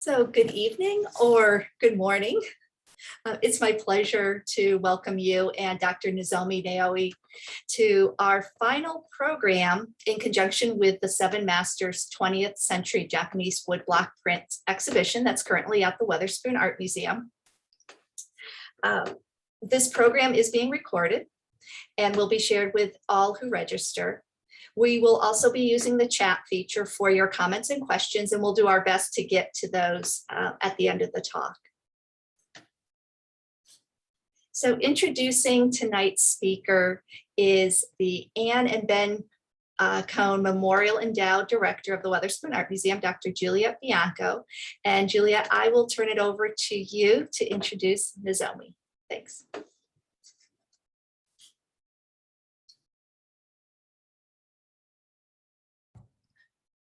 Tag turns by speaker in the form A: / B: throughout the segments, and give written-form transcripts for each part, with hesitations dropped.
A: So good evening or good morning. It's my pleasure to welcome you and Dr. Nozomi Naoi to our final program in conjunction with the Seven Masters 20th Century Japanese Woodblock Print exhibition that's currently at the Weatherspoon Art Museum. This program is being recorded and will be shared with all who register. We will also be using the chat feature for your comments and questions, and we'll do our best to get to those at the end of the talk. So introducing tonight's speaker is the Anne and Ben Cohn Memorial Endowed Director of the Weatherspoon Art Museum, Dr. Juliet Bianco. And Juliet, I will turn it over to you to introduce Nozomi. Thanks.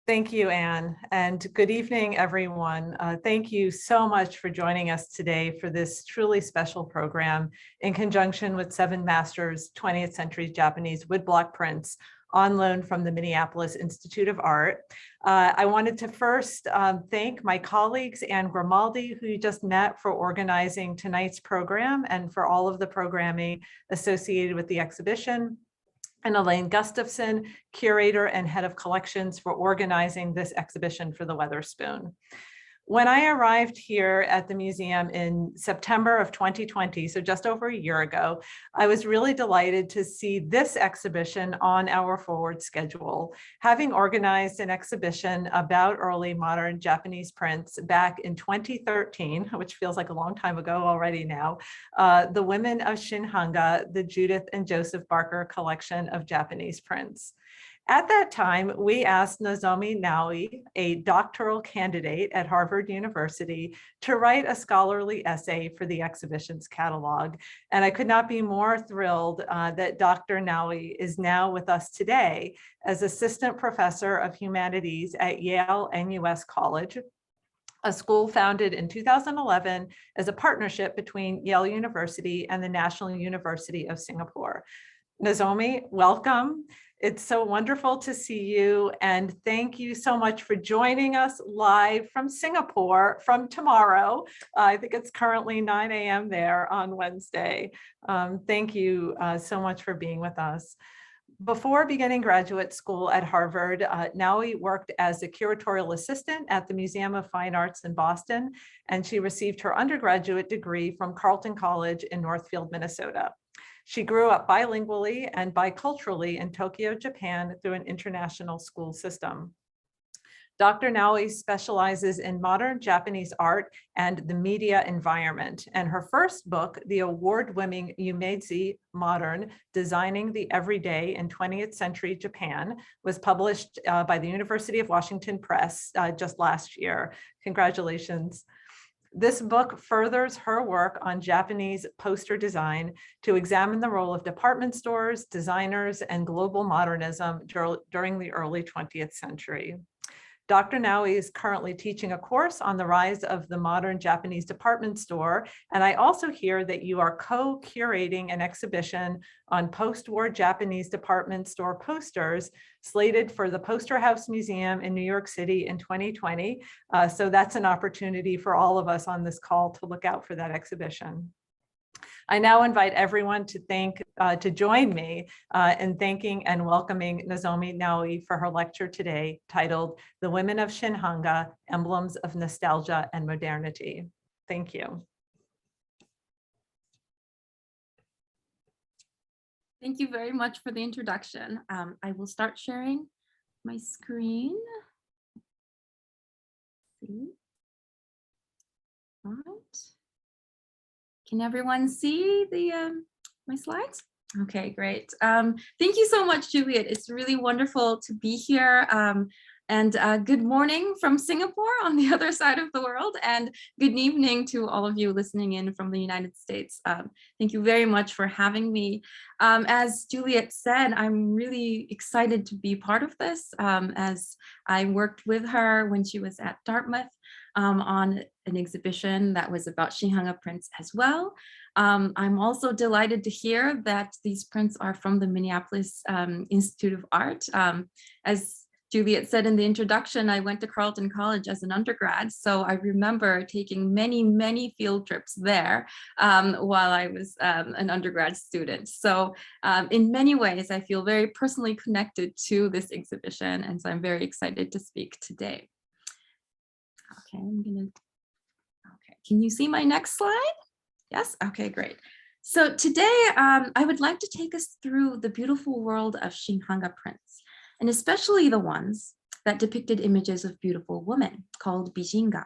B: Thank you, Anne, and good evening, everyone. Thank you so much for joining us today for this truly special program in conjunction with Seven Masters 20th Century Japanese Woodblock Prints on loan from the Minneapolis Institute of Art. I wanted to first thank my colleagues, Anne Grimaldi, who you just met, for organizing tonight's program and for all of the programming associated with the exhibition, and Elaine Gustafson, curator and head of collections, for organizing this exhibition for the Weatherspoon. When I arrived here at the museum in September of 2020, so just over a year ago, I was really delighted to see this exhibition on our forward schedule. Having organized an exhibition about early modern Japanese prints back in 2013, which feels like a long time ago already now, the Women of Shin Hanga, the Judith and Joseph Barker collection of Japanese prints. At that time, we asked Nozomi Naoi, a doctoral candidate at Harvard University, to write a scholarly essay for the exhibition's catalog. And I could not be more thrilled that Dr. Naoi is now with us today as Assistant Professor of Humanities at Yale NUS College, a school founded in 2011 as a partnership between Yale University and the National University of Singapore. Nozomi, welcome. It's so wonderful to see you, and thank you so much for joining us live from Singapore from tomorrow. I think it's currently 9 a.m. there on Wednesday. Thank you so much for being with us. Before beginning graduate school at Harvard, Naoi worked as a curatorial assistant at the Museum of Fine Arts in Boston, and she received her undergraduate degree from Carleton College in Northfield, Minnesota. She grew up bilingually and biculturally in Tokyo, Japan, through an international school system. Dr. Naoi specializes in modern Japanese art and the media environment, and her first book, the award-winning Umezi Modern, Designing the Everyday in 20th Century Japan, was published by the University of Washington Press just last year. Congratulations. This book furthers her work on Japanese poster design to examine the role of department stores, designers, and global modernism during the early 20th century. Dr. Naoi is currently teaching a course on the rise of the modern Japanese department store, and I also hear that you are co-curating an exhibition on post-war Japanese department store posters slated for the Poster House Museum in New York City in 2020. So that's an opportunity for all of us on this call to look out for that exhibition. I now invite everyone to join me in thanking and welcoming Nozomi Naoi for her lecture today, titled "The Women of Shin Hanga: Emblems of Nostalgia and Modernity." Thank you.
C: Thank you very much for the introduction. I will start sharing my screen. All right. Can everyone see the my slides? Okay, great. Thank you so much, Juliet. It's really wonderful to be here. And good morning from Singapore on the other side of the world, and good evening to all of you listening in from the United States. Thank you very much for having me. As Juliet said, I'm really excited to be part of this, as I worked with her when she was at Dartmouth on an exhibition that was about Shin Hanga prints as well. I'm also delighted to hear that these prints are from the Minneapolis Institute of Art. As Juliet said in the introduction, I went to Carleton College as an undergrad, so I remember taking many, many field trips there while I was an undergrad student. So in many ways, I feel very personally connected to this exhibition, and so I'm very excited to speak today. Okay, can you see my next slide? Yes, okay, great. So today, I would like to take us through the beautiful world of Shin Hanga prints, and especially the ones that depicted images of beautiful women, called bijinga.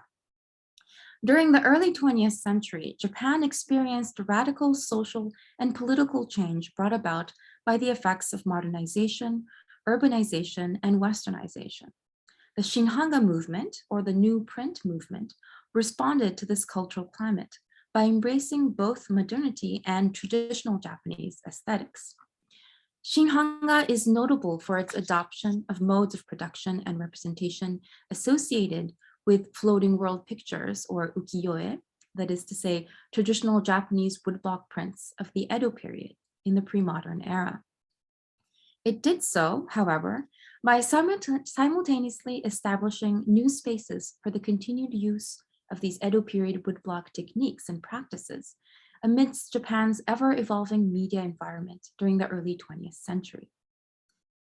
C: During the early 20th century, Japan experienced radical social and political change brought about by the effects of modernization, urbanization, and westernization. The Shin Hanga movement, or the New Print movement, responded to this cultural climate by embracing both modernity and traditional Japanese aesthetics. Shin Hanga is notable for its adoption of modes of production and representation associated with floating world pictures, or ukiyo-e, that is to say, traditional Japanese woodblock prints of the Edo period in the pre-modern era. It did so, however, by simultaneously establishing new spaces for the continued use of these Edo period woodblock techniques and practices amidst Japan's ever-evolving media environment during the early 20th century.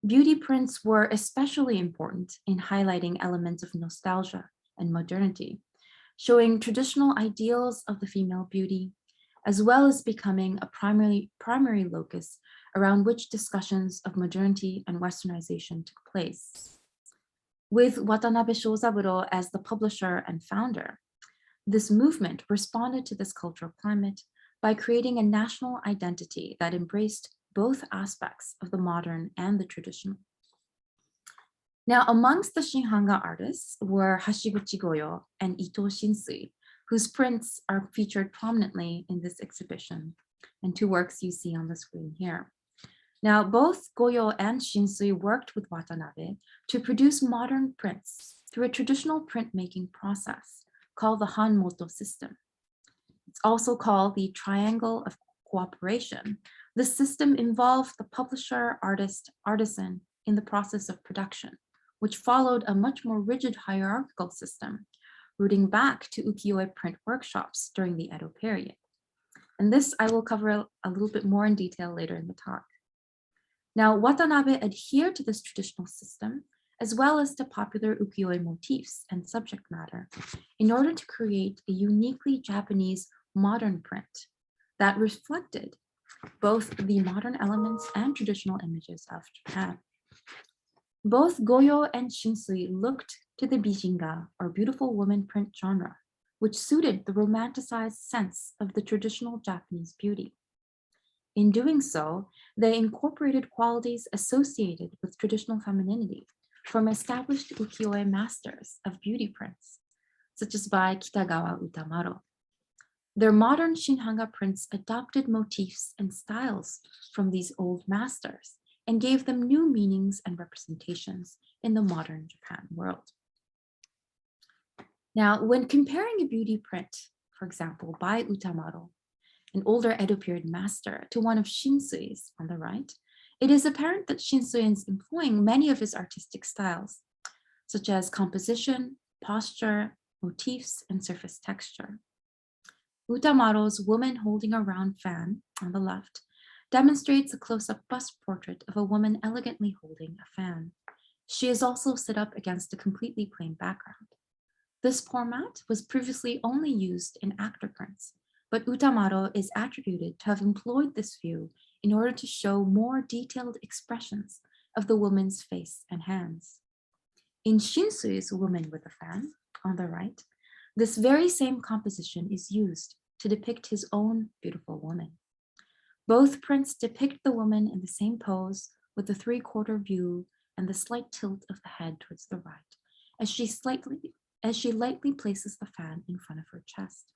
C: Beauty prints were especially important in highlighting elements of nostalgia and modernity, showing traditional ideals of the female beauty, as well as becoming a primary locus around which discussions of modernity and westernization took place. With Watanabe Shozaburo as the publisher and founder, this movement responded to this cultural climate by creating a national identity that embraced both aspects of the modern and the traditional. Now, amongst the Shin Hanga artists were Hashiguchi Goyo and Ito Shinsui, whose prints are featured prominently in this exhibition, and two works you see on the screen here. Now, both Goyo and Shinsui worked with Watanabe to produce modern prints through a traditional printmaking process called the Hanmoto system. It's also called the triangle of cooperation. This system involved the publisher, artist, artisan in the process of production, which followed a much more rigid hierarchical system, rooting back to ukiyo-e print workshops during the Edo period. And this I will cover a little bit more in detail later in the talk. Now, Watanabe adhered to this traditional system, as well as to popular ukiyo-e motifs and subject matter, in order to create a uniquely Japanese modern print that reflected both the modern elements and traditional images of Japan. Both Goyo and Shinsui looked to the bijinga, or beautiful woman print genre, which suited the romanticized sense of the traditional Japanese beauty. In doing so, they incorporated qualities associated with traditional femininity from established ukiyo-e masters of beauty prints, such as by Kitagawa Utamaro. Their modern Shin Hanga prints adopted motifs and styles from these old masters and gave them new meanings and representations in the modern Japan world. Now, when comparing a beauty print, for example, by Utamaro, an older Edo period master, to one of Shinsui's on the right, it is apparent that Shinsui is employing many of his artistic styles, such as composition, posture, motifs, and surface texture. Utamaro's woman holding a round fan on the left demonstrates a close-up bust portrait of a woman elegantly holding a fan. She is also set up against a completely plain background. This format was previously only used in actor prints, but Utamaro is attributed to have employed this view in order to show more detailed expressions of the woman's face and hands. In Shinsui's Woman with a Fan, on the right, this very same composition is used to depict his own beautiful woman. Both prints depict the woman in the same pose with the three-quarter view and the slight tilt of the head towards the right, as she lightly places the fan in front of her chest.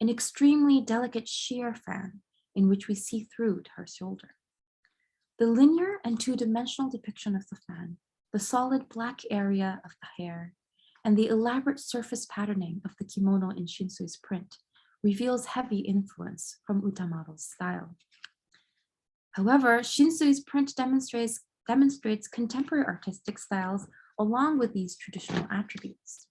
C: An extremely delicate sheer fan in which we see through to her shoulder. The linear and two-dimensional depiction of the fan, the solid black area of the hair, and the elaborate surface patterning of the kimono in Shinsui's print reveals heavy influence from Utamaro's style. However, Shinsui's print demonstrates demonstrates contemporary artistic styles along with these traditional attributes.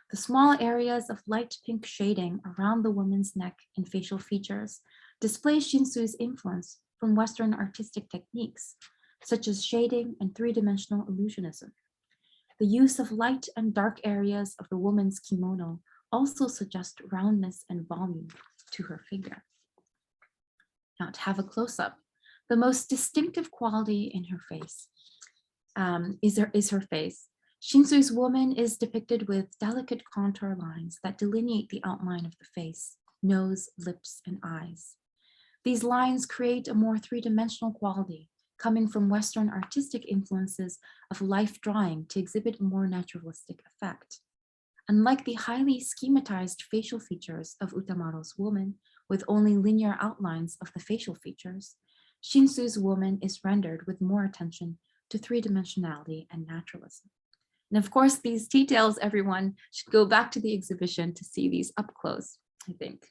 C: The small areas of light pink shading around the woman's neck and facial features display Shinsui's influence from Western artistic techniques, such as shading and three-dimensional illusionism. The use of light and dark areas of the woman's kimono also suggest roundness and volume to her figure. Now, to have a close-up, the most distinctive quality in her face is her face. Shinsui's woman is depicted with delicate contour lines that delineate the outline of the face, nose, lips, and eyes. These lines create a more three-dimensional quality, coming from Western artistic influences of life drawing to exhibit a more naturalistic effect. Unlike the highly schematized facial features of Utamaro's woman, with only linear outlines of the facial features, Shinsui's woman is rendered with more attention to three-dimensionality and naturalism. And of course, these details, everyone should go back to the exhibition to see these up close, I think.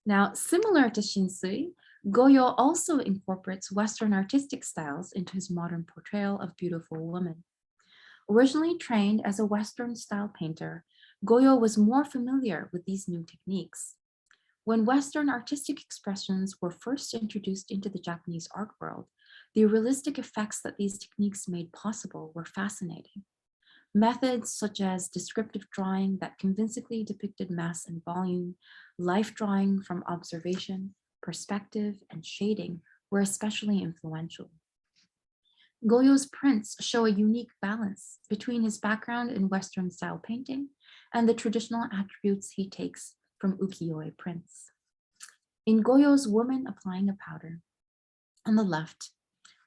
C: Now, similar to Shinsui, Goyo also incorporates Western artistic styles into his modern portrayal of beautiful women. Originally trained as a Western style painter, Goyo was more familiar with these new techniques. When Western artistic expressions were first introduced into the Japanese art world, the realistic effects that these techniques made possible were fascinating. Methods such as descriptive drawing that convincingly depicted mass and volume, life drawing from observation, perspective, and shading were especially influential. Goyo's prints show a unique balance between his background in Western style painting and the traditional attributes he takes from ukiyo-e prints. In Goyo's Woman Applying a Powder, on the left,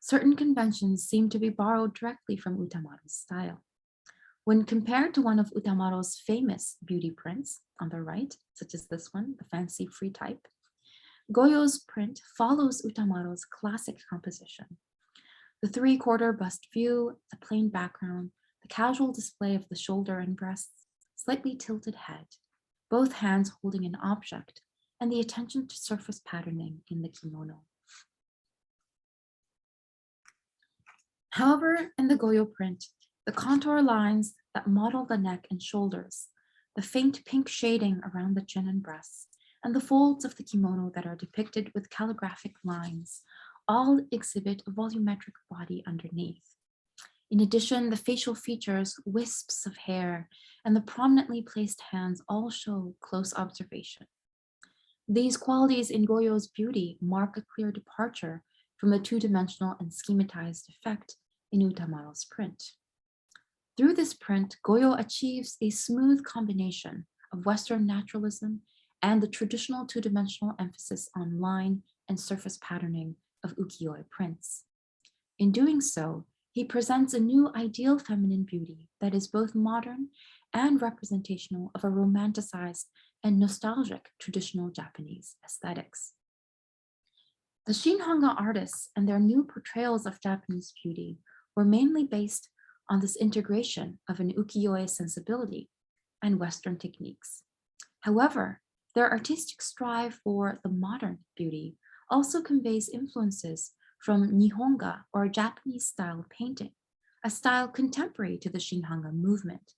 C: certain conventions seem to be borrowed directly from Utamaro's style. When compared to one of Utamaro's famous beauty prints on the right, such as this one, the fancy free type, Goyo's print follows Utamaro's classic composition. The three-quarter bust view, the plain background, the casual display of the shoulder and breasts, slightly tilted head, both hands holding an object, and the attention to surface patterning in the kimono. However, in the Goyo print, the contour lines that model the neck and shoulders, the faint pink shading around the chin and breasts, and the folds of the kimono that are depicted with calligraphic lines all exhibit a volumetric body underneath. In addition, the facial features, wisps of hair, and the prominently placed hands all show close observation. These qualities in Goyo's beauty mark a clear departure from the two-dimensional and schematized effect in Utamaro's print. Through this print, Goyo achieves a smooth combination of Western naturalism and the traditional two-dimensional emphasis on line and surface patterning of ukiyo-e prints. In doing so, he presents a new ideal feminine beauty that is both modern and representational of a romanticized and nostalgic traditional Japanese aesthetics. The Shin Hanga artists and their new portrayals of Japanese beauty were mainly based on this integration of an ukiyo-e sensibility and Western techniques. However, their artistic strive for the modern beauty also conveys influences from Nihonga, or Japanese style painting, a style contemporary to the Shin Hanga movement,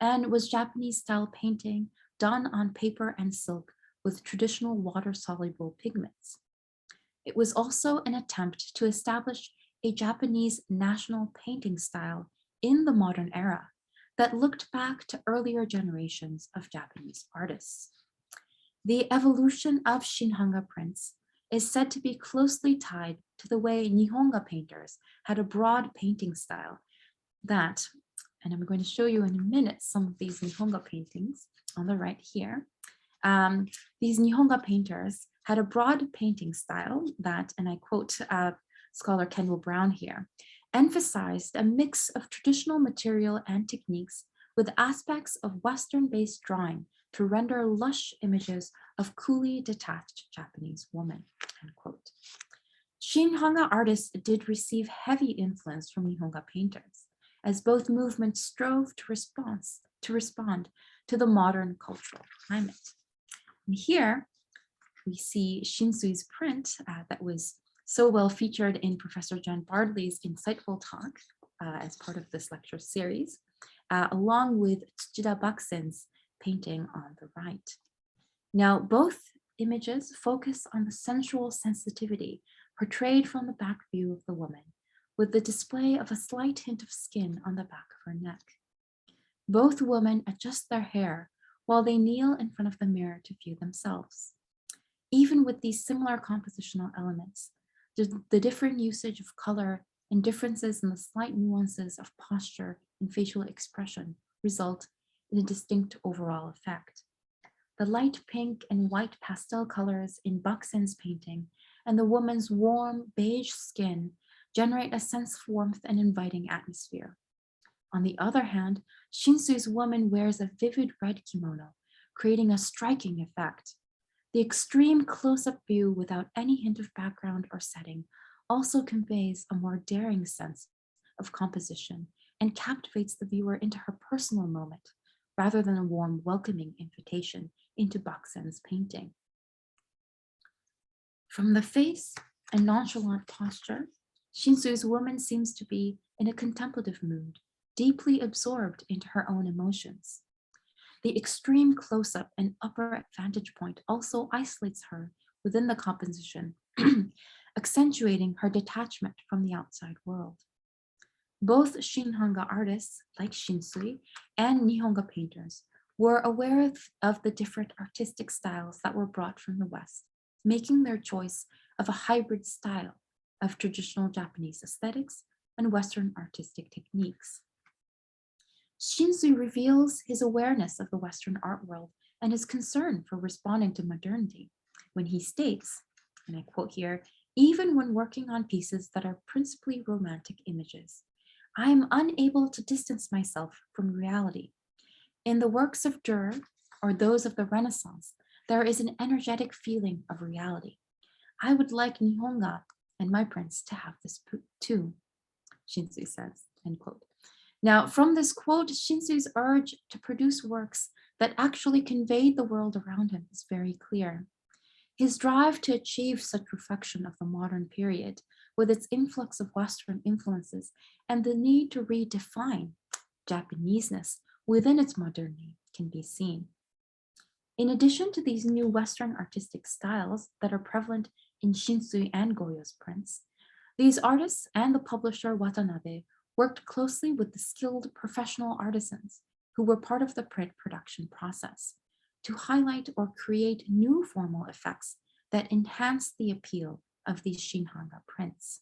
C: and was Japanese style painting done on paper and silk with traditional water-soluble pigments. It was also an attempt to establish a Japanese national painting style in the modern era that looked back to earlier generations of Japanese artists. The evolution of Shin Hanga prints is said to be closely tied to the way Nihonga painters had a broad painting style that, and I'm going to show you in a minute some of these Nihonga paintings on the right here. These Nihonga painters had a broad painting style that, and I quote scholar Kendall Brown here, emphasized a mix of traditional material and techniques with aspects of Western-based drawing to render lush images of coolly detached Japanese women, end quote. Shin Hanga artists did receive heavy influence from Nihonga painters, as both movements strove to respond to the modern cultural climate. And here we see Shinsui's print that was so well featured in Professor Jen Bardley's insightful talk as part of this lecture series, along with Tsuchida Baksen's painting on the right. Now, both images focus on the sensual sensitivity portrayed from the back view of the woman, with the display of a slight hint of skin on the back of her neck. Both women adjust their hair while they kneel in front of the mirror to view themselves. Even with these similar compositional elements, the different usage of color and differences in the slight nuances of posture and facial expression result in a distinct overall effect. The light pink and white pastel colors in Baksen's painting and the woman's warm beige skin generate a sense of warmth and inviting atmosphere. On the other hand, Shinsui's woman wears a vivid red kimono, creating a striking effect. The extreme close-up view without any hint of background or setting also conveys a more daring sense of composition and captivates the viewer into her personal moment, rather than a warm, welcoming invitation into Baksen's painting. From the face and nonchalant posture, Shinsui's woman seems to be in a contemplative mood, deeply absorbed into her own emotions. The extreme close-up and upper vantage point also isolates her within the composition, accentuating her detachment from the outside world. Both Shin Hanga artists, like Shinsui, and Nihonga painters were aware of the different artistic styles that were brought from the West, making their choice of a hybrid style of traditional Japanese aesthetics and Western artistic techniques. Shinsui reveals his awareness of the Western art world and his concern for responding to modernity when he states, and I quote here, "Even when working on pieces that are principally romantic images, I am unable to distance myself from reality. In the works of Dürer or those of the Renaissance, there is an energetic feeling of reality. I would like Nihonga and my prints to have this too," Shinsui says, end quote. Now, from this quote, Shinsui's urge to produce works that actually conveyed the world around him is very clear. His drive to achieve such reflection of the modern period, with its influx of Western influences and the need to redefine Japaneseness within its modernity, can be seen. In addition to these new Western artistic styles that are prevalent in Shinsui and Goyo's prints, these artists and the publisher Watanabe worked closely with the skilled professional artisans who were part of the print production process to highlight or create new formal effects that enhance the appeal of these Shin Hanga prints.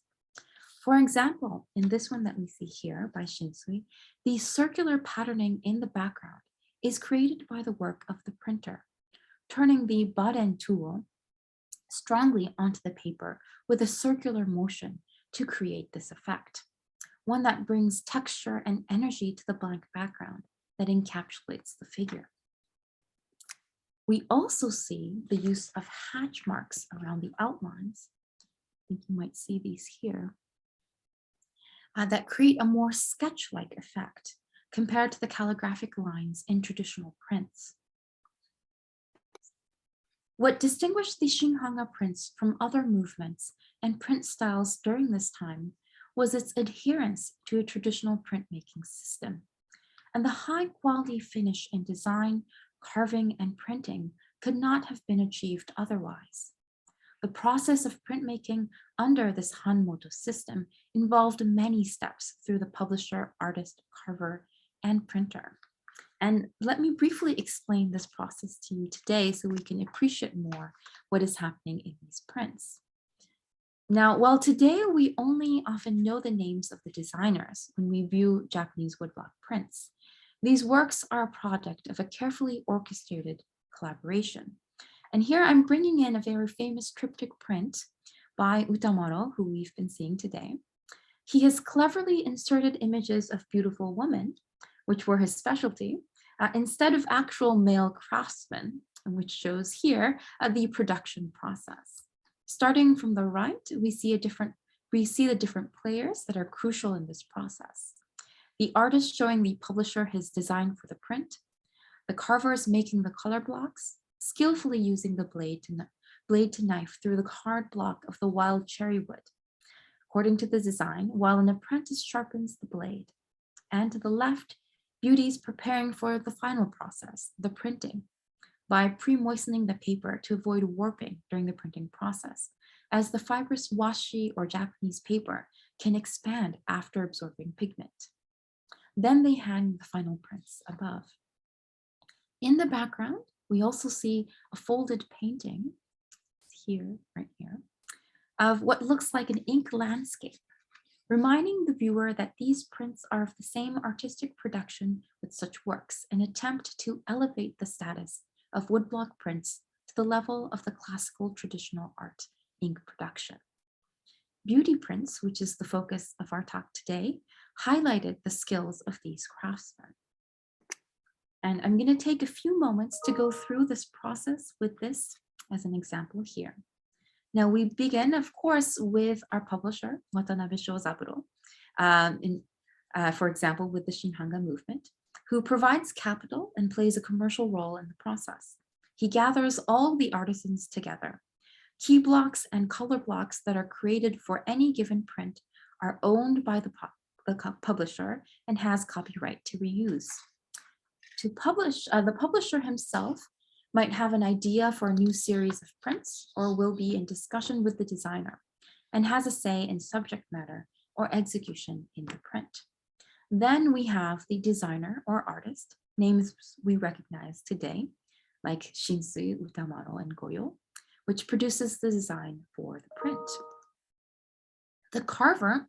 C: For example, in this one that we see here by Shinsui, the circular patterning in the background is created by the work of the printer, turning the baren tool strongly onto the paper with a circular motion to create this effect, one that brings texture and energy to the blank background that encapsulates the figure. We also see the use of hatch marks around the outlines. I think you might see these here, that create a more sketch-like effect compared to the calligraphic lines in traditional prints. What distinguished the Shin Hanga prints from other movements and print styles during this time was its adherence to a traditional printmaking system, and the high quality finish in design, carving, and printing could not have been achieved otherwise. The process of printmaking under this Hanmoto system involved many steps through the publisher, artist, carver, and printer. And let me briefly explain this process to you today so we can appreciate more what is happening in these prints. Now, while today we only often know the names of the designers when we view Japanese woodblock prints, these works are a product of a carefully orchestrated collaboration. And here I'm bringing in a very famous triptych print by Utamaro, who we've been seeing today. He has cleverly inserted images of beautiful women, which were his specialty, instead of actual male craftsmen, which shows here the production process. Starting from the right, we see the different players that are crucial in this process. The artist showing the publisher his design for the print, the carvers making the color blocks, skillfully using the blade blade to knife through the hard block of the wild cherry wood, according to the design, while an apprentice sharpens the blade. And to the left, Beauty is preparing for the final process, the printing, by pre-moistening the paper to avoid warping during the printing process, as the fibrous washi or Japanese paper can expand after absorbing pigment. Then they hang the final prints above. In the background, we also see a folded painting here, right here, of what looks like an ink landscape, reminding the viewer that these prints are of the same artistic production with such works, an attempt to elevate the status of woodblock prints to the level of the classical traditional art ink production. Beauty prints, which is the focus of our talk today, highlighted the skills of these craftsmen. And I'm going to take a few moments to go through this process with this as an example here. Now we begin, of course, with our publisher, Watanabe Shozaburo, for example, with the Shin Hanga movement, who provides capital and plays a commercial role in the process. He gathers all the artisans together. Key blocks and color blocks that are created for any given print are owned by the publisher and has copyright to reuse. To publish, the publisher himself might have an idea for a new series of prints or will be in discussion with the designer and has a say in subject matter or execution in the print. Then we have the designer or artist, names we recognize today, like Shinsui, Utamaro, and Goyo, which produces the design for the print. The carver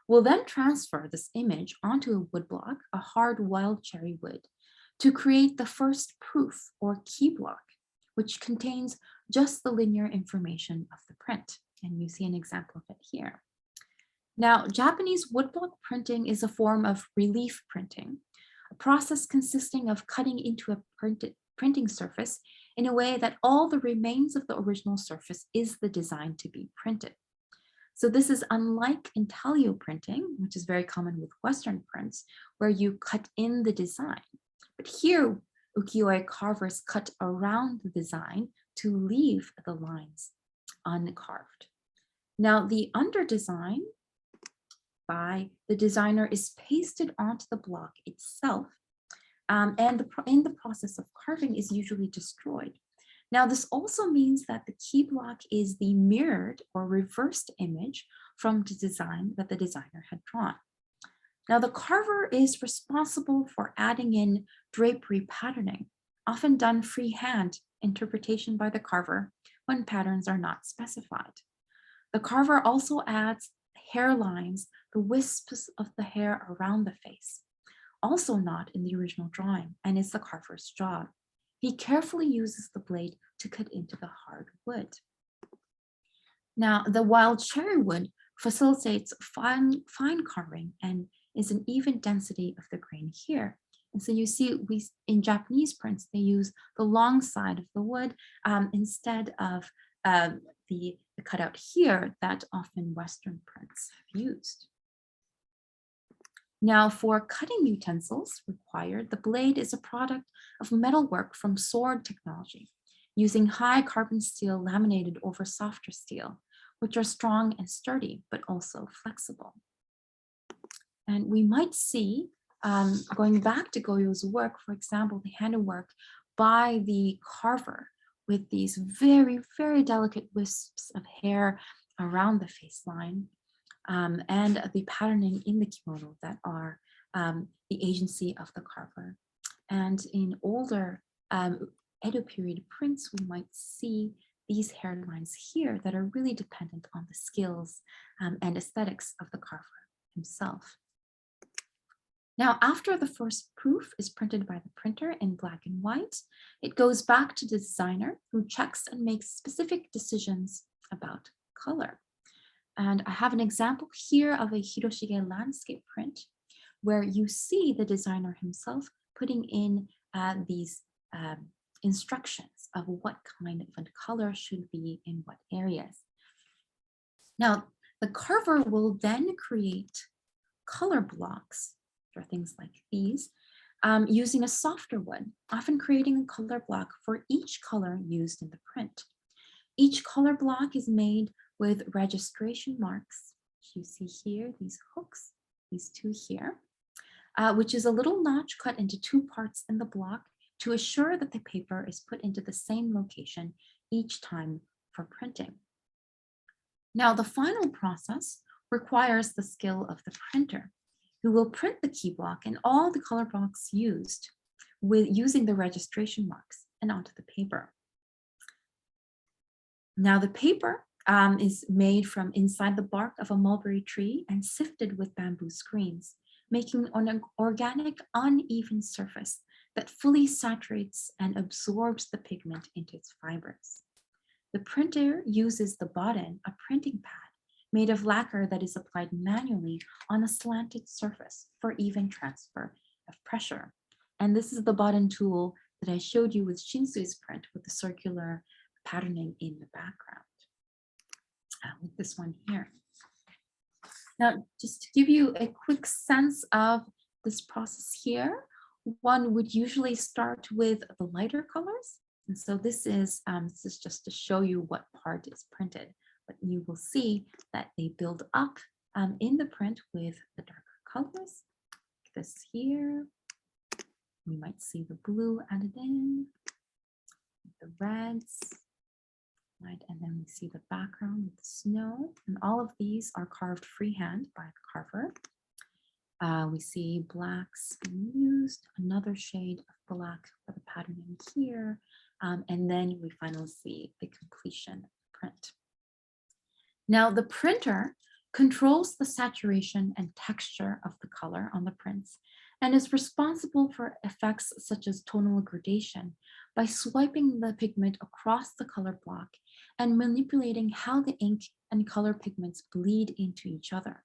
C: will then transfer this image onto a woodblock, a hard wild cherry wood, to create the first proof or key block, which contains just the linear information of the print. And you see an example of it here. Now, Japanese woodblock printing is a form of relief printing, a process consisting of cutting into a printing surface in a way that all the remains of the original surface is the design to be printed. So this is unlike intaglio printing, which is very common with Western prints, where you cut in the design. But here, ukiyo-e carvers cut around the design to leave the lines uncarved. Now, the under design by the designer is pasted onto the block itself, and in the process of carving is usually destroyed. Now, this also means that the key block is the mirrored or reversed image from the design that the designer had drawn. Now, the carver is responsible for adding in drapery patterning, often done freehand interpretation by the carver when patterns are not specified. The carver also adds hairlines, the wisps of the hair around the face, also not in the original drawing, and is the carver's job. He carefully uses the blade to cut into the hard wood. Now, the wild cherry wood facilitates fine carving and is an even density of the grain here. And so you see, in Japanese prints, they use the long side of the wood instead of the cutout here that often Western prints have used. Now, for cutting utensils required, the blade is a product of metalwork from sword technology, using high carbon steel laminated over softer steel, which are strong and sturdy, but also flexible. And we might see, going back to Goyo's work, for example, the handiwork by the carver with these very, very delicate wisps of hair around the face line, and the patterning in the kimono that are the agency of the carver. And in older Edo period prints, we might see these hairlines here that are really dependent on the skills and aesthetics of the carver himself. Now, after the first proof is printed by the printer in black and white, it goes back to the designer who checks and makes specific decisions about color. And I have an example here of a Hiroshige landscape print where you see the designer himself putting in these instructions of what kind of a color should be in what areas. Now, the carver will then create color blocks for things like these using a softer wood, often creating a color block for each color used in the print. Each color block is made with registration marks. You see here, these hooks, these two here, which is a little notch cut into two parts in the block to assure that the paper is put into the same location each time for printing. Now, the final process requires the skill of the printer, who will print the key block and all the color blocks used with using the registration marks and onto the paper. Now, the paper is made from inside the bark of a mulberry tree and sifted with bamboo screens, making an organic, uneven surface that fully saturates and absorbs the pigment into its fibers. The printer uses the boden, a printing pad made of lacquer that is applied manually on a slanted surface for even transfer of pressure. And this is the boden tool that I showed you with Shinsui's print with the circular patterning in the background. With this one here. Now, just to give you a quick sense of this process here, one would usually start with the lighter colors. And so this is just to show you what part is printed, but you will see that they build up in the print with the darker colors. This here, we might see the blue added in, the reds, right? And then we see the background with the snow, and all of these are carved freehand by the carver. We see blacks being used, another shade of black for the patterning here, and then we finally see the completion of the print. Now, the printer controls the saturation and texture of the color on the prints and is responsible for effects such as tonal gradation by swiping the pigment across the color block and manipulating how the ink and color pigments bleed into each other.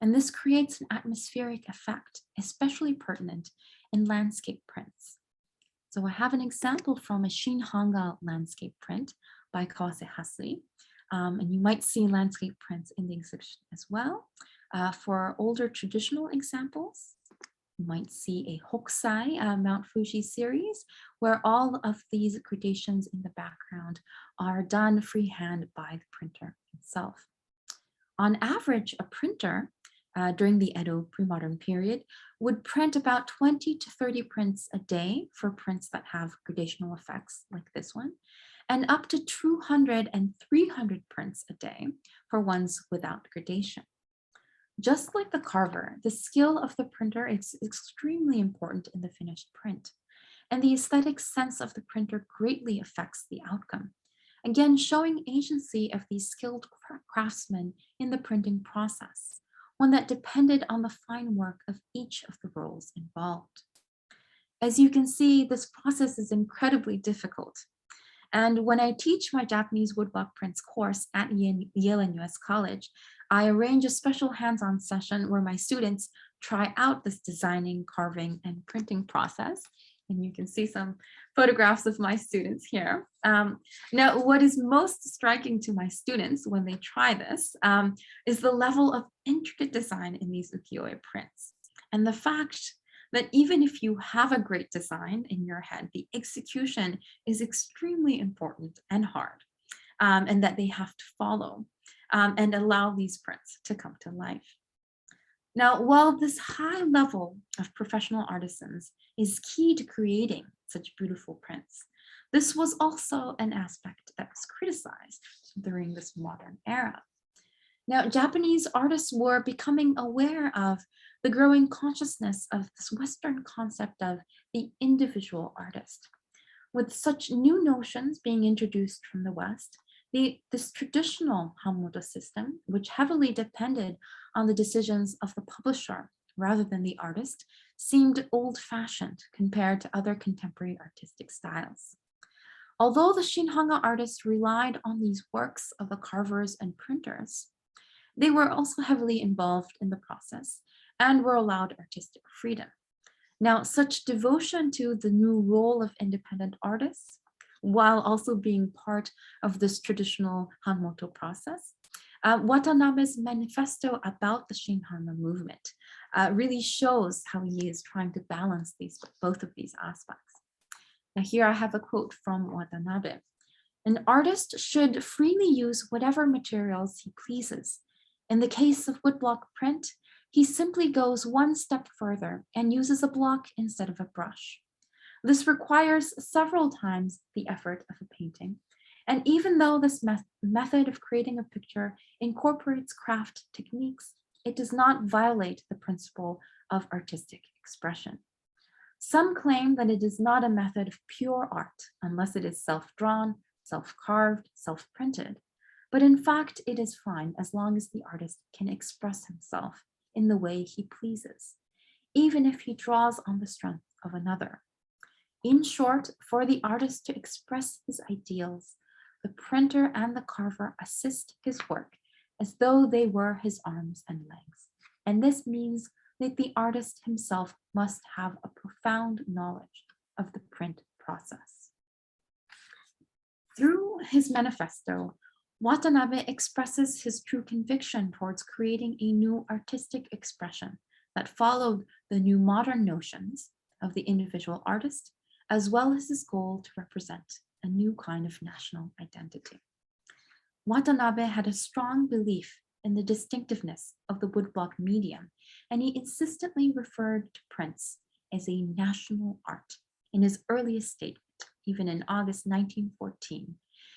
C: And this creates an atmospheric effect, especially pertinent in landscape prints. So I have an example from a Shin Hanga landscape print by Kawase Hasui. And you might see landscape prints in the exhibition as well. For older traditional examples, you might see a Hokusai Mount Fuji series where all of these gradations in the background are done freehand by the printer itself. On average, a printer during the Edo pre-modern period would print about 20 to 30 prints a day for prints that have gradational effects like this one, and up to 200 and 300 prints a day for ones without gradation. Just like the carver, the skill of the printer is extremely important in the finished print, and the aesthetic sense of the printer greatly affects the outcome. Again, showing agency of these skilled craftsmen in the printing process, one that depended on the fine work of each of the roles involved. As you can see, this process is incredibly difficult. And when I teach my Japanese woodblock prints course at Yale and US College, I arrange a special hands-on session where my students try out this designing, carving, and printing process. And you can see some photographs of my students here. Now, what is most striking to my students when they try this is the level of intricate design in these ukiyo-e prints. And the fact that even if you have a great design in your head, the execution is extremely important and hard, and that they have to follow and allow these prints to come to life. Now, while this high level of professional artisans is key to creating such beautiful prints, this was also an aspect that was criticized during this modern era. Now, Japanese artists were becoming aware of the growing consciousness of this Western concept of the individual artist. With such new notions being introduced from the West, this traditional Hanmoto system, which heavily depended on the decisions of the publisher rather than the artist, seemed old-fashioned compared to other contemporary artistic styles. Although the Shin Hanga artists relied on these works of the carvers and printers, they were also heavily involved in the process and were allowed artistic freedom. Now, such devotion to the new role of independent artists, while also being part of this traditional Hanmoto process, Watanabe's manifesto about the Shin Hanga movement really shows how he is trying to balance both of these aspects. Now here I have a quote from Watanabe. An artist should freely use whatever materials he pleases. In the case of woodblock print, he simply goes one step further and uses a block instead of a brush. This requires several times the effort of a painting. And even though this method of creating a picture incorporates craft techniques, it does not violate the principle of artistic expression. Some claim that it is not a method of pure art unless it is self-drawn, self-carved, self-printed. But in fact, it is fine as long as the artist can express himself in the way he pleases, even if he draws on the strength of another. In short, for the artist to express his ideals, the printer and the carver assist his work as though they were his arms and legs. And this means that the artist himself must have a profound knowledge of the print process. Through his manifesto, Watanabe expresses his true conviction towards creating a new artistic expression that followed the new modern notions of the individual artist, as well as his goal to represent a new kind of national identity. Watanabe had a strong belief in the distinctiveness of the woodblock medium, and he insistently referred to prints as a national art in his earliest statement, even in August 1914,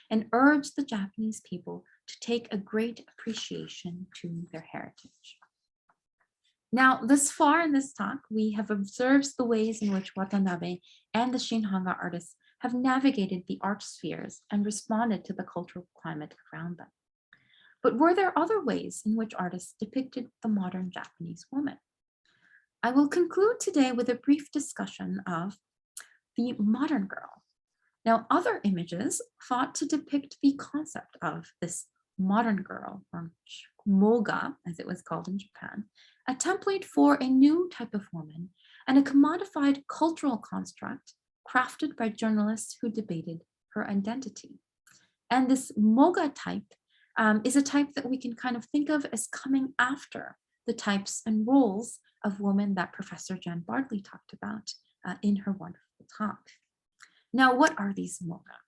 C: and urged the Japanese people to take a great appreciation to their heritage. Now, thus far in this talk, we have observed the ways in which Watanabe and the Shin Hanga artists have navigated the art spheres and responded to the cultural climate around them. But were there other ways in which artists depicted the modern Japanese woman? I will conclude today with a brief discussion of the modern girl. Now, other images fought to depict the concept of this modern girl, or moga, as it was called in Japan, a template for a new type of woman and a commodified cultural construct crafted by journalists who debated her identity. And this moga type is a type that we can kind of think of as coming after the types and roles of women that Professor Jen Bardley talked about in her wonderful talk. Now, what are these moga?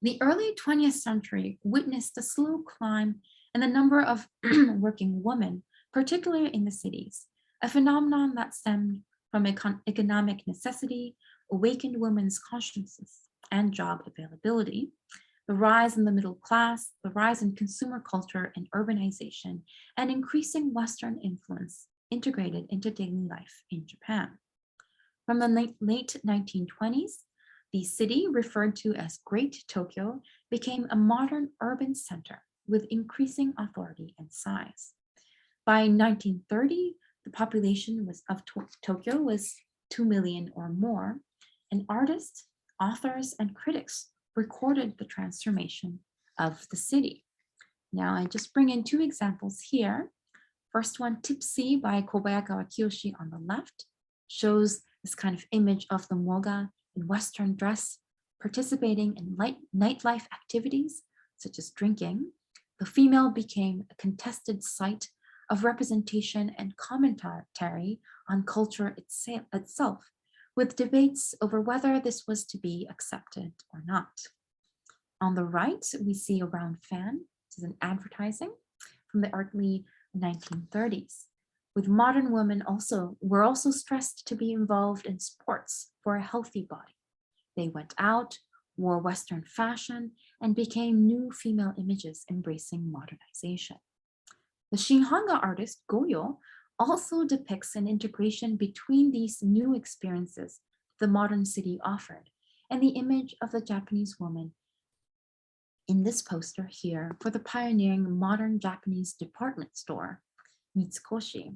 C: The early 20th century witnessed a slow climb in the number of working women, particularly in the cities, a phenomenon that stemmed from economic necessity, awakened women's consciences, and job availability, the rise in the middle class, the rise in consumer culture and urbanization, and increasing Western influence integrated into daily life in Japan. From the late 1920s, the city, referred to as Great Tokyo, became a modern urban center with increasing authority and size. By 1930, the population of Tokyo was 2 million or more, and artists, authors, and critics recorded the transformation of the city. Now, I just bring in two examples here. First one, Tipsy by Kobayakawa Kiyoshi on the left, shows this kind of image of the moga in Western dress, participating in nightlife activities, such as drinking. The female became a contested site of representation and commentary on culture itself, with debates over whether this was to be accepted or not. On the right, we see a round fan. This is an advertising from the early 1930s. With modern women were also stressed to be involved in sports for a healthy body. They went out, wore Western fashion, and became new female images embracing modernization. The Shin Hanga artist Goyo also depicts an integration between these new experiences the modern city offered and the image of the Japanese woman in this poster here for the pioneering modern Japanese department store, Mitsukoshi.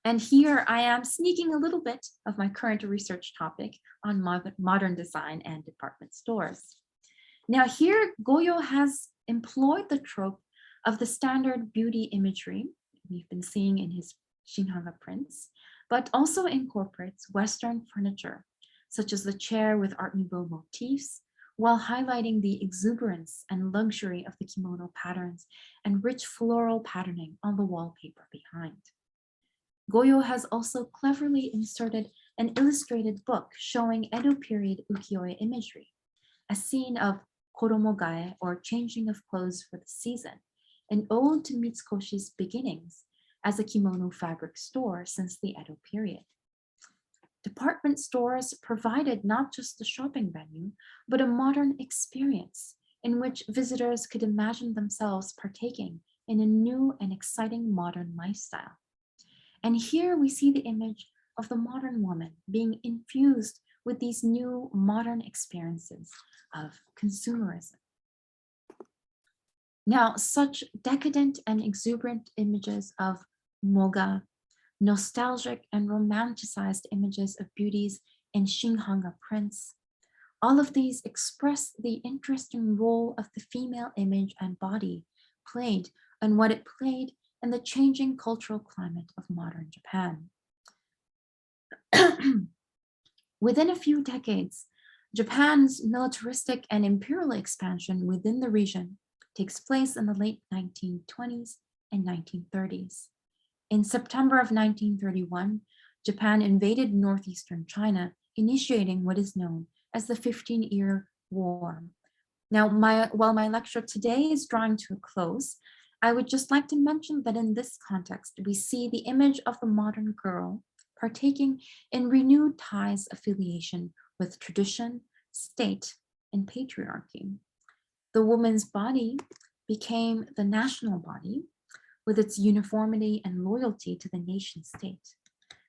C: And here I am sneaking a little bit of my current research topic on modern design and department stores. Now here, Goyo has employed the trope of the standard beauty imagery we've been seeing in his Shin Hanga prints, but also incorporates Western furniture, such as the chair with Art Nouveau motifs, while highlighting the exuberance and luxury of the kimono patterns and rich floral patterning on the wallpaper behind. Goyo has also cleverly inserted an illustrated book showing Edo period ukiyo-e imagery, a scene of koromogae, or changing of clothes for the season, an ode to Mitsukoshi's beginnings as a kimono fabric store since the Edo period. Department stores provided not just the shopping venue, but a modern experience in which visitors could imagine themselves partaking in a new and exciting modern lifestyle. And here we see the image of the modern woman being infused with these new modern experiences of consumerism. Now, such decadent and exuberant images of moga, nostalgic and romanticized images of beauties in Shin Hanga prints, all of these express the interesting role of the female image and body played and what it played in the changing cultural climate of modern Japan. Within a few decades, Japan's militaristic and imperial expansion within the region takes place in the late 1920s and 1930s. In September of 1931, Japan invaded northeastern China, initiating what is known as the 15-Year War. Now, while my lecture today is drawing to a close, I would just like to mention that in this context, we see the image of the modern girl partaking in renewed ties affiliation with tradition, state, and patriarchy. The woman's body became the national body with its uniformity and loyalty to the nation state.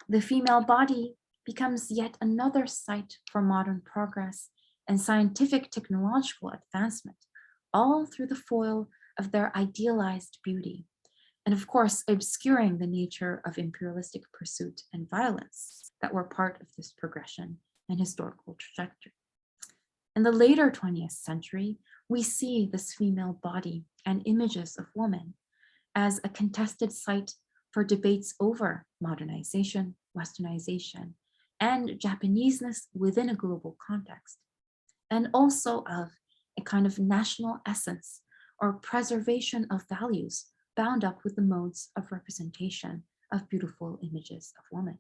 C: The female body becomes yet another site for modern progress and scientific technological advancement, all through the foil of their idealized beauty, and of course, obscuring the nature of imperialistic pursuit and violence that were part of this progression and historical trajectory. In the later 20th century, we see this female body and images of woman as a contested site for debates over modernization, westernization, and Japaneseness within a global context, and also of a kind of national essence or preservation of values bound up with the modes of representation of beautiful images of woman.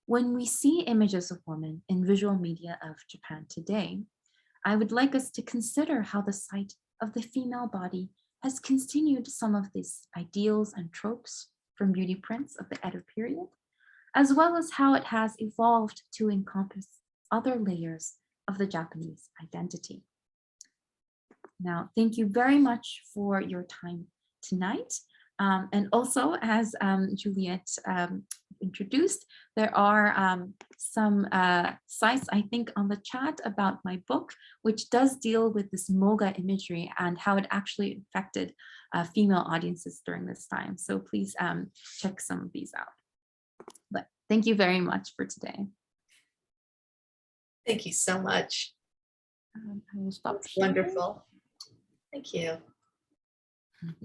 C: When we see images of women in visual media of Japan today, I would like us to consider how the site of the female body has continued some of these ideals and tropes from beauty prints of the Edo period, as well as how it has evolved to encompass other layers of the Japanese identity. Now, thank you very much for your time tonight. And also, as Juliet introduced, there are some sites, I think, on the chat about my book, which does deal with this moga imagery and how it actually affected female audiences during this time. So please check some of these out. But thank you very much for today.
A: Thank you so much.
C: I will stop
A: That's
C: sharing.
A: wonderful. Thank you.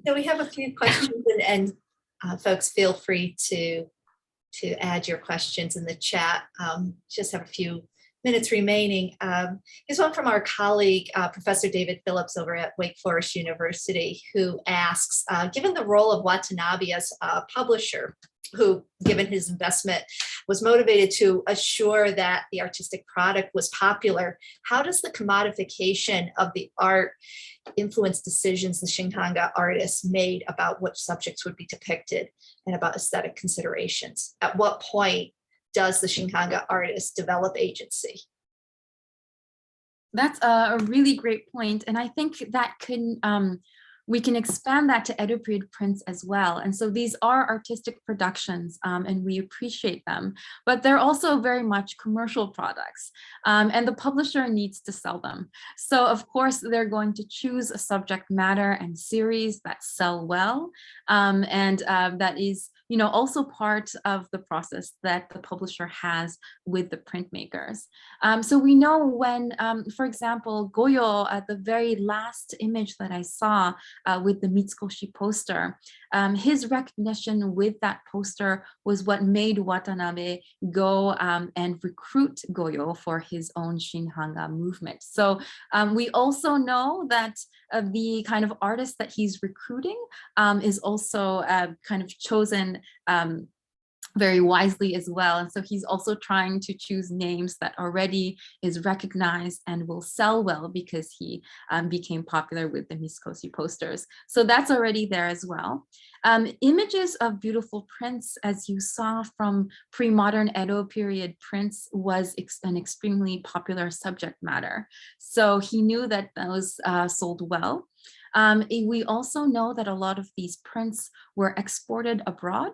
A: So we have a few questions, and folks, feel free to add your questions in the chat. Just have a few minutes remaining. Here's one from our colleague, Professor David Phillips over at Wake Forest University, who asks, given the role of Watanabe as a publisher, who, given his investment, was motivated to assure that the artistic product was popular, how does the commodification of the art influence decisions the Shin Hanga artists made about which subjects would be depicted and about aesthetic considerations? At what point does the Shin Hanga artist develop agency?
C: That's a really great point, and I think that we can expand that to Edo period prints as well. And so these are artistic productions, and we appreciate them, but they're also very much commercial products, and the publisher needs to sell them. So of course, they're going to choose a subject matter and series that sell well, and that is, also part of the process that the publisher has with the printmakers. So we know when, for example, Goyo, at the very last image that I saw with the Mitsukoshi poster, his recognition with that poster was what made Watanabe go and recruit Goyo for his own Shin Hanga movement. So we also know that the kind of artist that he's recruiting is also kind of chosen very wisely as well. And so he's also trying to choose names that already is recognized and will sell well because he became popular with the Misukoshi posters. So that's already there as well. Images of beautiful prints, as you saw from pre-modern Edo period prints, was an extremely popular subject matter. So he knew that those sold well. We also know that a lot of these prints were exported abroad.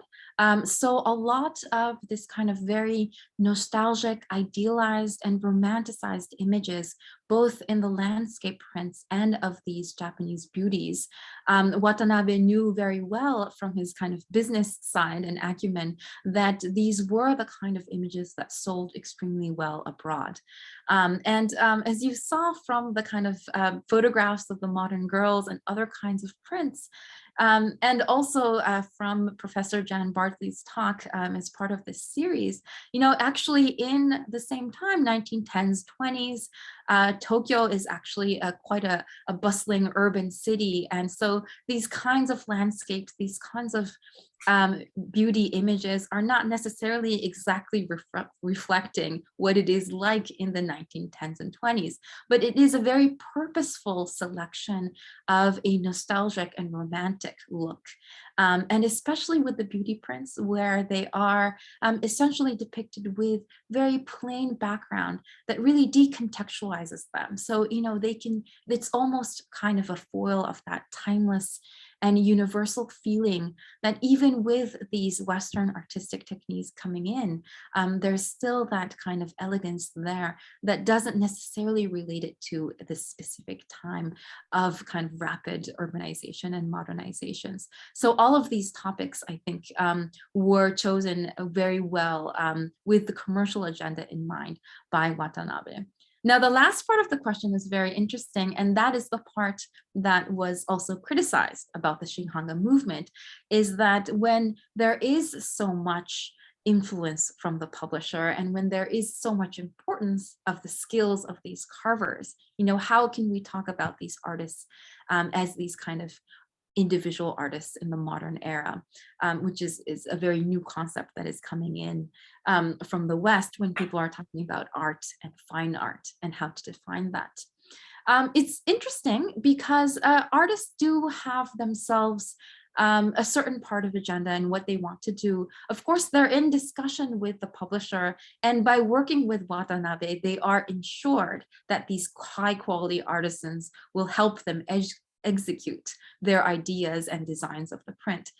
C: So a lot of this kind of very nostalgic, idealized, and romanticized images, both in the landscape prints and of these Japanese beauties. Watanabe knew very well from his kind of business side and acumen that these were the kind of images that sold extremely well abroad. As you saw from the kind of photographs of the modern girls and other kinds of prints, and also from Professor Jan Bartley's talk as part of this series, actually in the same time, 1910s, 20s, Tokyo is actually quite a bustling urban city. And so these kinds of landscapes, these kinds of beauty images are not necessarily exactly reflecting what it is like in the 1910s and 20s, but it is a very purposeful selection of a nostalgic and romantic look. And especially with the beauty prints, where they are essentially depicted with very plain background that really decontextualizes them. So, it's almost kind of a foil of that timeless and universal feeling that even with these Western artistic techniques coming in, there's still that kind of elegance there that doesn't necessarily relate it to this specific time of kind of rapid urbanization and modernizations. So all of these topics, I think, were chosen very well with the commercial agenda in mind by Watanabe. Now, the last part of the question is very interesting, and that is the part that was also criticized about the Shin Hanga movement, is that when there is so much influence from the publisher and when there is so much importance of the skills of these carvers, how can we talk about these artists as these kind of individual artists in the modern era, which is a very new concept that is coming in from the West when people are talking about art and fine art and how to define that. It's interesting because artists do have themselves a certain part of agenda and what they want to do. Of course, they're in discussion with the publisher, and by working with Watanabe, they are ensured that these high quality artisans will help them execute their ideas and designs of the print.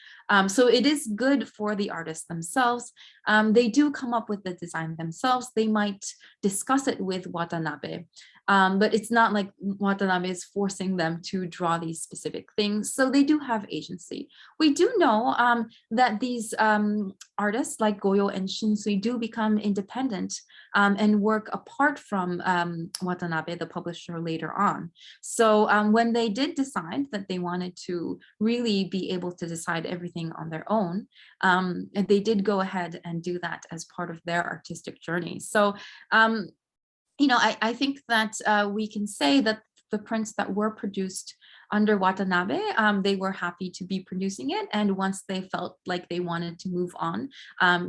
C: So it is good for the artists themselves. They do come up with the design themselves. They might discuss it with Watanabe, but it's not like Watanabe is forcing them to draw these specific things. So they do have agency. We do know that these artists like Goyo and Shinsui do become independent and work apart from Watanabe, the publisher, later on. So when they did decide that they wanted to really be able to decide everything on their own, and they did go ahead and do that as part of their artistic journey. So, I think that we can say that the prints that were produced under Watanabe, they were happy to be producing it. And once they felt like they wanted to move on,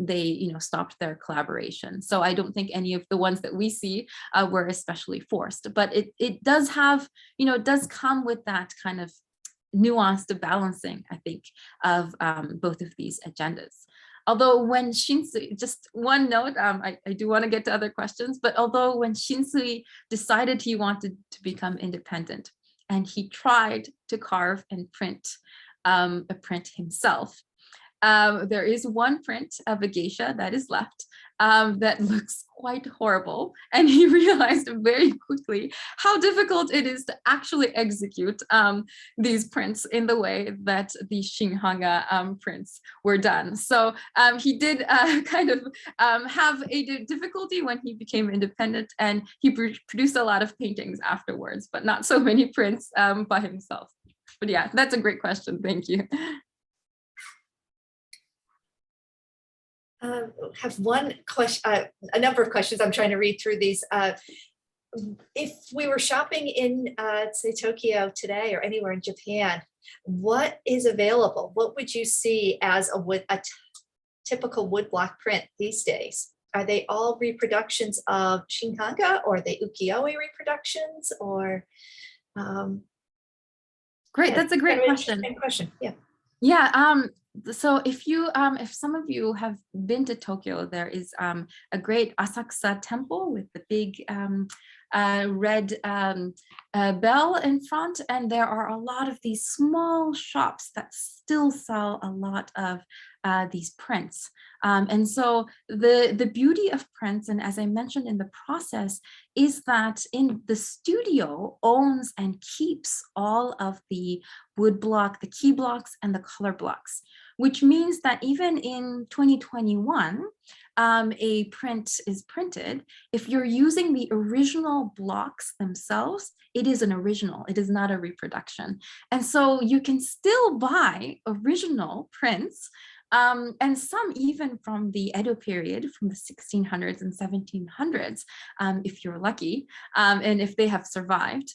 C: they stopped their collaboration. So I don't think any of the ones that we see were especially forced, but it does have, it does come with that kind of nuanced balancing, I think, of both of these agendas. Although when Shinsui, just one note, I do want to get to other questions, but although when Shinsui decided he wanted to become independent and he tried to carve and print a print himself, there is one print of a geisha that is left that looks quite horrible. And he realized very quickly how difficult it is to actually execute these prints in the way that the Shin Hanga prints were done. So he did kind of have a difficulty when he became independent, and he produced a lot of paintings afterwards, but not so many prints by himself. But yeah, that's a great question. Thank you.
A: Have one question, a number of questions. I'm trying to read through these. If we were shopping in, say, Tokyo today or anywhere in Japan, what is available? What would you see as a typical woodblock print these days? Are they all reproductions of Shin Hanga, or are they ukiyo-e reproductions, or
C: Great,
A: yeah,
C: that's a great
A: very
C: question.
A: interesting question. Yeah.
C: Yeah, so if some of you have been to Tokyo, there is a great Asakusa temple with the big red bell in front, and there are a lot of these small shops that still sell a lot of these prints. And so the beauty of prints, and as I mentioned in the process, is that in the studio owns and keeps all of the wood block, the key blocks, and the color blocks, which means that even in 2021, a print is printed. If you're using the original blocks themselves, it is an original, it is not a reproduction. And so you can still buy original prints, and some even from the Edo period, from the 1600s and 1700s, if you're lucky, and if they have survived.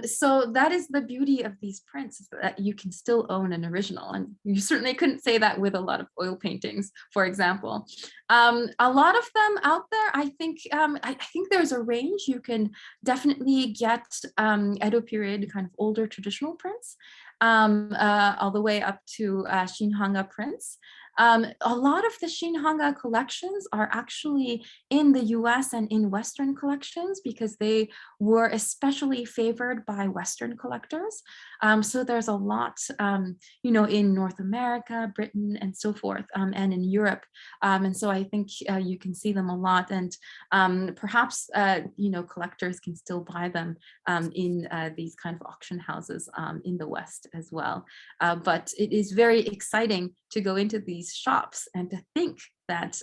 C: So that is the beauty of these prints, is that you can still own an original. And you certainly couldn't say that with a lot of oil paintings, for example. A lot of them out there, I think there's a range. You can definitely get Edo period kind of older traditional prints, all the way up to Shin Hanga prints. A lot of the Shin Hanga collections are actually in the US and in Western collections because they were especially favored by Western collectors. So there's a lot, in North America, Britain, and so forth, and in Europe. And so I think you can see them a lot, and perhaps, collectors can still buy them in these kind of auction houses in the West as well. But it is very exciting to go into these shops and to think that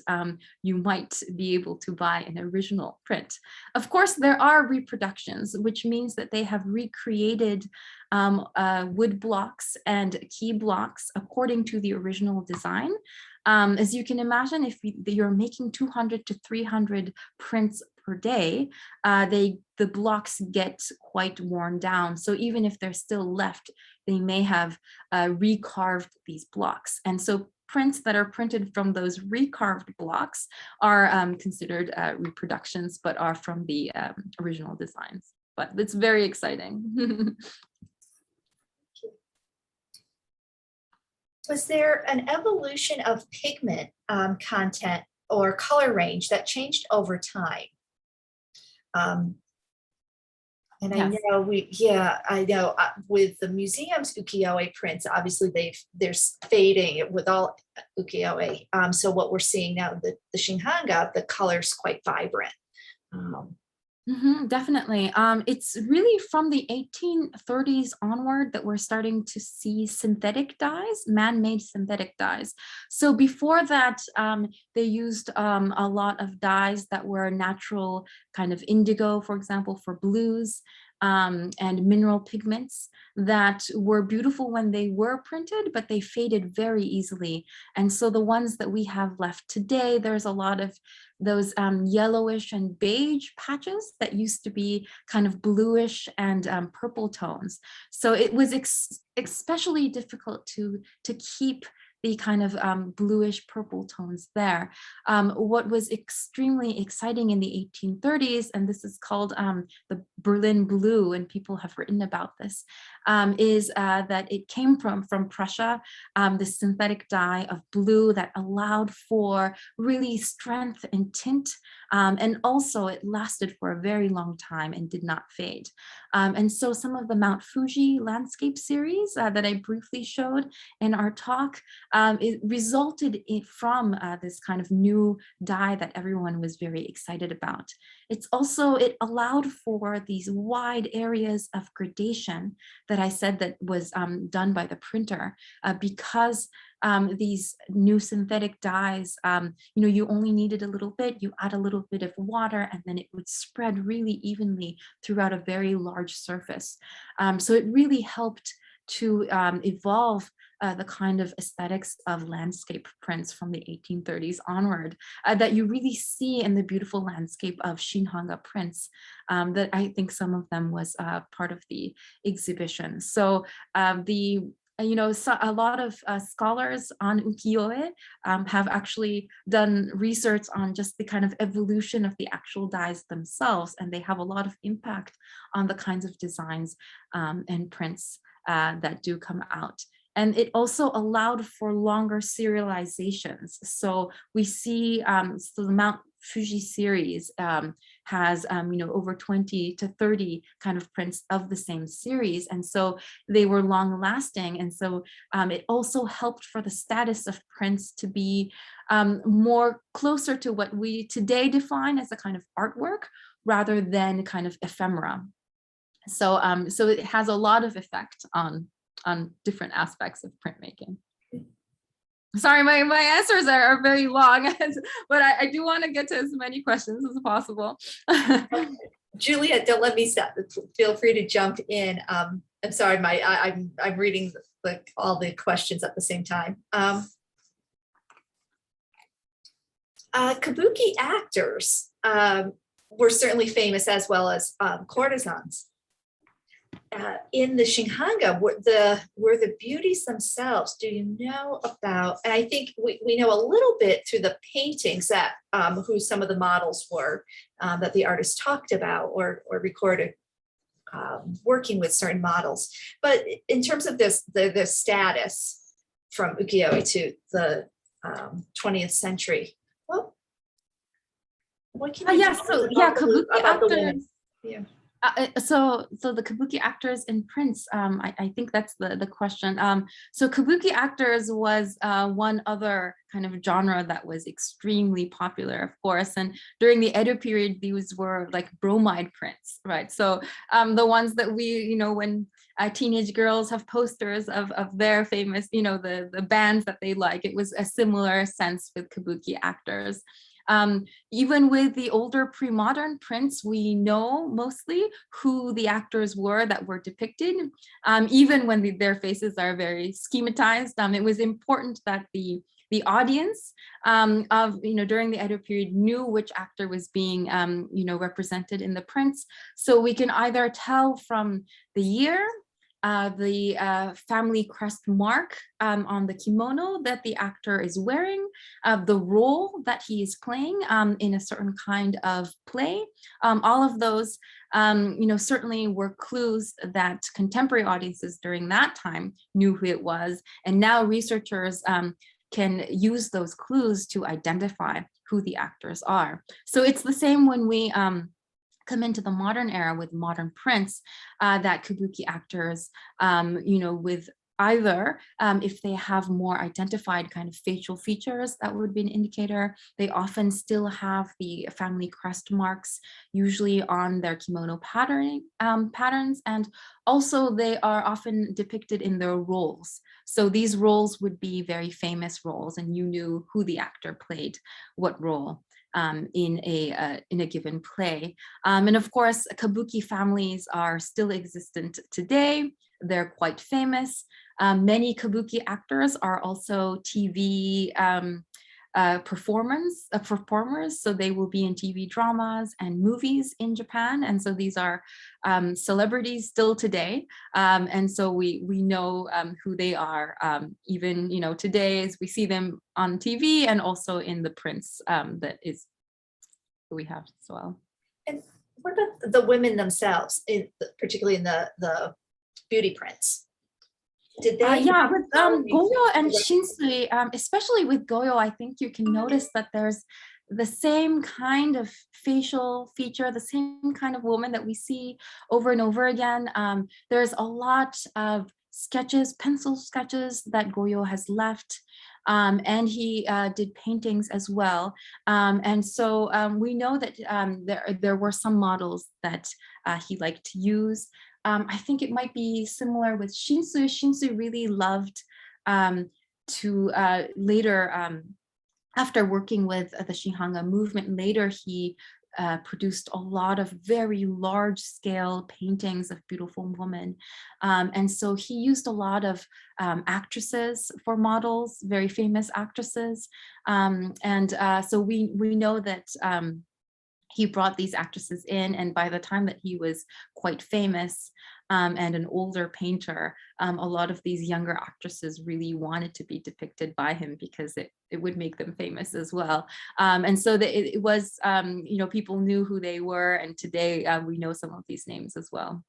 C: you might be able to buy an original print. Of course, there are reproductions, which means that they have recreated wood blocks and key blocks according to the original design. As you can imagine, if you're making 200 to 300 prints per day, the blocks get quite worn down. So even if they're still left, they may have recarved these blocks. And so prints that are printed from those recarved blocks are considered reproductions, but are from the original designs. But it's very exciting.
A: Was there an evolution of pigment content or color range that changed over time? And
C: Yes.
A: I know with the museum's ukiyo-e prints, obviously they're fading with all ukiyo-e. So what we're seeing now, the Shin Hanga, the color's quite vibrant.
C: Definitely. It's really from the 1830s onward that we're starting to see synthetic dyes, man-made synthetic dyes. So before that, they used a lot of dyes that were natural, kind of indigo, for example, for blues, and mineral pigments that were beautiful when they were printed, but they faded very easily. And so the ones that we have left today, there's a lot of those yellowish and beige patches that used to be kind of bluish and purple tones. So it was especially difficult to keep the kind of bluish purple tones there. What was extremely exciting in the 1830s, and this is called the Berlin blue, and people have written about this, is that it came from Prussia, the synthetic dye of blue that allowed for really strength and tint, and also it lasted for a very long time and did not fade. And so some of the Mount Fuji landscape series that I briefly showed in our talk, it resulted from this kind of new dye that everyone was very excited about. It allowed for these wide areas of gradation that I said that was done by the printer, because these new synthetic dyes, you only needed a little bit, you add a little bit of water, and then it would spread really evenly throughout a very large surface. So it really helped to evolve the kind of aesthetics of landscape prints from the 1830s onward that you really see in the beautiful landscape of Shin Hanga prints, that I think some of them was part of the exhibition. So the a lot of scholars on ukiyo-e have actually done research on just the kind of evolution of the actual dyes themselves, and they have a lot of impact on the kinds of designs and prints that do come out. And it also allowed for longer serializations. So we see, so the Mount Fuji series has, over 20 to 30 kind of prints of the same series. And so they were long lasting. And so it also helped for the status of prints to be more closer to what we today define as a kind of artwork rather than kind of ephemera. So, so it has a lot of effect on different aspects of printmaking. Sorry, my answers are very long, but I do want to get to as many questions as possible.
A: Juliet, don't let me stop. Feel free to jump in. I'm sorry, I'm reading all the questions at the same time. Kabuki actors were certainly famous, as well as courtesans. In the Shin Hanga, were the beauties themselves, do you know about, and I think we know a little bit through the paintings that who some of the models were that the artist talked about or recorded working with certain models. But in terms of the status from ukiyo-e to the 20th century, what can you tell us about the women? Yeah.
C: So the kabuki actors in prints, I think that's the question. So kabuki actors was one other kind of genre that was extremely popular, of course. And during the Edo period, these were like bromide prints, right? So the ones that we, when teenage girls have posters of their famous, the bands that they like, it was a similar sense with kabuki actors. Even with the older pre-modern prints, we know mostly who the actors were that were depicted, even when their faces are very schematized. It was important that the audience during the Edo period knew which actor was being represented in the prints. So we can either tell from the year, the family crest mark on the kimono that the actor is wearing, the role that he is playing in a certain kind of play. All of those, certainly were clues that contemporary audiences during that time knew who it was. And now researchers can use those clues to identify who the actors are. So it's the same when we come into the modern era with modern prints, that kabuki actors, with either if they have more identified kind of facial features, that would be an indicator. They often still have the family crest marks, usually on their kimono patterns, and also they are often depicted in their roles. So these roles would be very famous roles, and you knew who the actor played what role in a given play. And of course, kabuki families are still existent today. They're quite famous. Many kabuki actors are also TV performers, so they will be in TV dramas and movies in Japan, and so these are celebrities still today, and so we know who they are, even today as we see them on TV and also in the prints that we have as well.
A: And what about the women themselves, particularly in the beauty prints? Did they?
C: Yeah, with Goyo and Shinsui, especially with Goyo, I think you can notice that there's the same kind of facial feature, the same kind of woman that we see over and over again. There's a lot of sketches, pencil sketches that Goyo has left. And he did paintings as well. And so we know that there were some models that he liked to use. I think it might be similar with Shinsui. Shinsui really loved to later, after working with the Shin Hanga movement, later he produced a lot of very large scale paintings of beautiful women. And so he used a lot of actresses for models, very famous actresses. So we know that he brought these actresses in, and by the time that he was quite famous and an older painter, a lot of these younger actresses really wanted to be depicted by him because it would make them famous as well. And so it was, you know, people knew who they were, and today we know some of these names as well.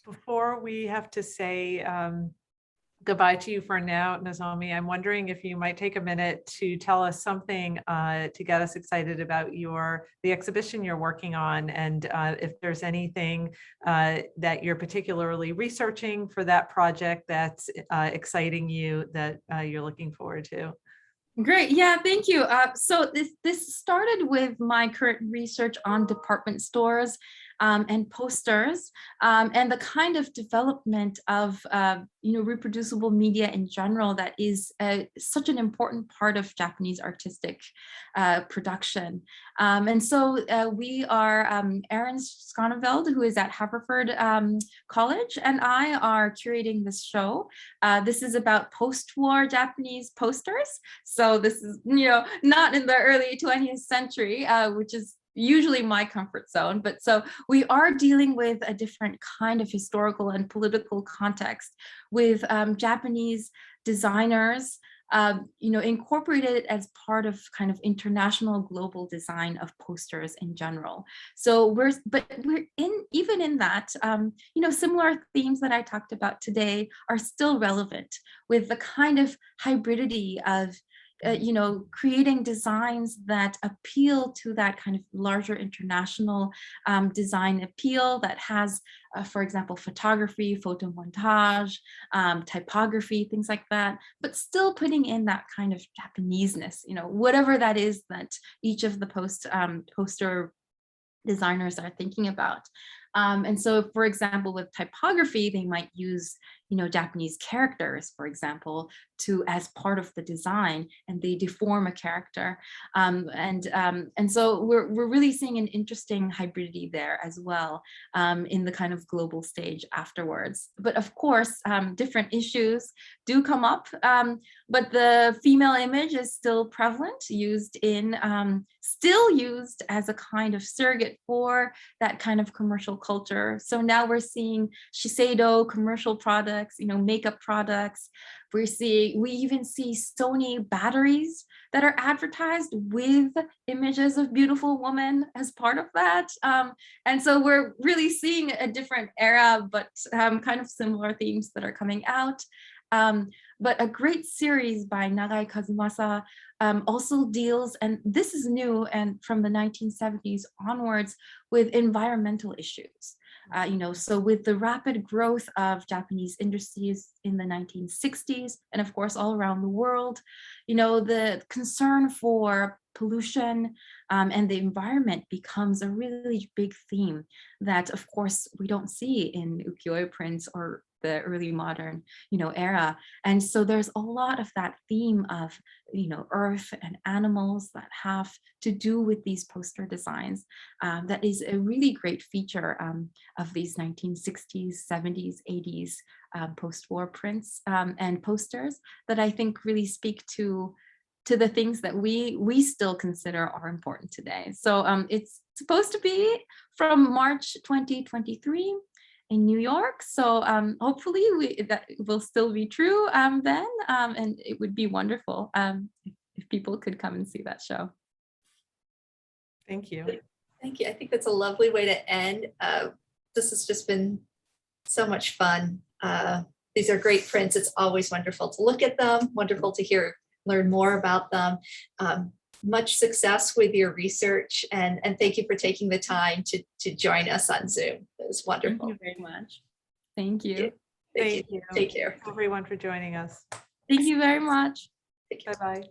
B: Before we have to say goodbye to you for now, Nozomi, I'm wondering if you might take a minute to tell us something to get us excited about the exhibition you're working on, and if there's anything that you're particularly researching for that project that's exciting you, that you're looking forward to.
C: Great, yeah, thank you. So this started with my current research on department stores and posters, and the kind of development of you know, reproducible media in general that is such an important part of Japanese artistic production. And so we are, Erin Skoneveld, who is at Haverford College, and I are curating this show. This is about post-war Japanese posters. So this is, you know, not in the early 20th century, which is usually my comfort zone, but so we are dealing with a different kind of historical and political context with Japanese designers, you know, incorporated as part of kind of international global design of posters in general. So we're even in that, you know, similar themes that I talked about today are still relevant with the kind of hybridity of you know, creating designs that appeal to that kind of larger international design appeal that has, for example, photography, photo montage, typography, things like that, but still putting in that kind of Japaneseness, you know, whatever that is that each of the poster designers are thinking about. And so, for example, with typography, they might use, you know, Japanese characters, for example, as part of the design, and they deform a character. And so we're really seeing an interesting hybridity there as well, in the kind of global stage afterwards. But of course, different issues do come up, but the female image is still prevalent, still used as a kind of surrogate for that kind of commercial culture. So now we're seeing Shiseido commercial products, you know, makeup products. We even see Sony batteries that are advertised with images of beautiful women as part of that. And so we're really seeing a different era, but kind of similar themes that are coming out. But a great series by Nagai Kazumasa also deals, and this is new and from the 1970s onwards, with environmental issues. You know, so with the rapid growth of Japanese industries in the 1960s, and of course all around the world, you know, the concern for pollution and the environment becomes a really big theme that, of course, we don't see in ukiyo-e prints or the early modern, you know, era. And so there's a lot of that theme of, you know, earth and animals that have to do with these poster designs. That is a really great feature of these 1960s, 70s, 80s post-war prints and posters that I think really speak to the things that we still consider are important today. So it's supposed to be from March 2023 in New York. So hopefully that will still be true then, and it would be wonderful if people could come and see that show.
B: Thank you.
A: Thank you. I think that's a lovely way to end. This has just been so much fun. These are great prints. It's always wonderful to look at them, wonderful to learn more about them. Much success with your research, and thank you for taking the time to join us on Zoom. It was wonderful.
C: Thank you very much. Thank you.
B: Thank you.
A: Take care.
B: Everyone for joining us.
C: Thank you very much.
A: Take care.
B: Bye-bye.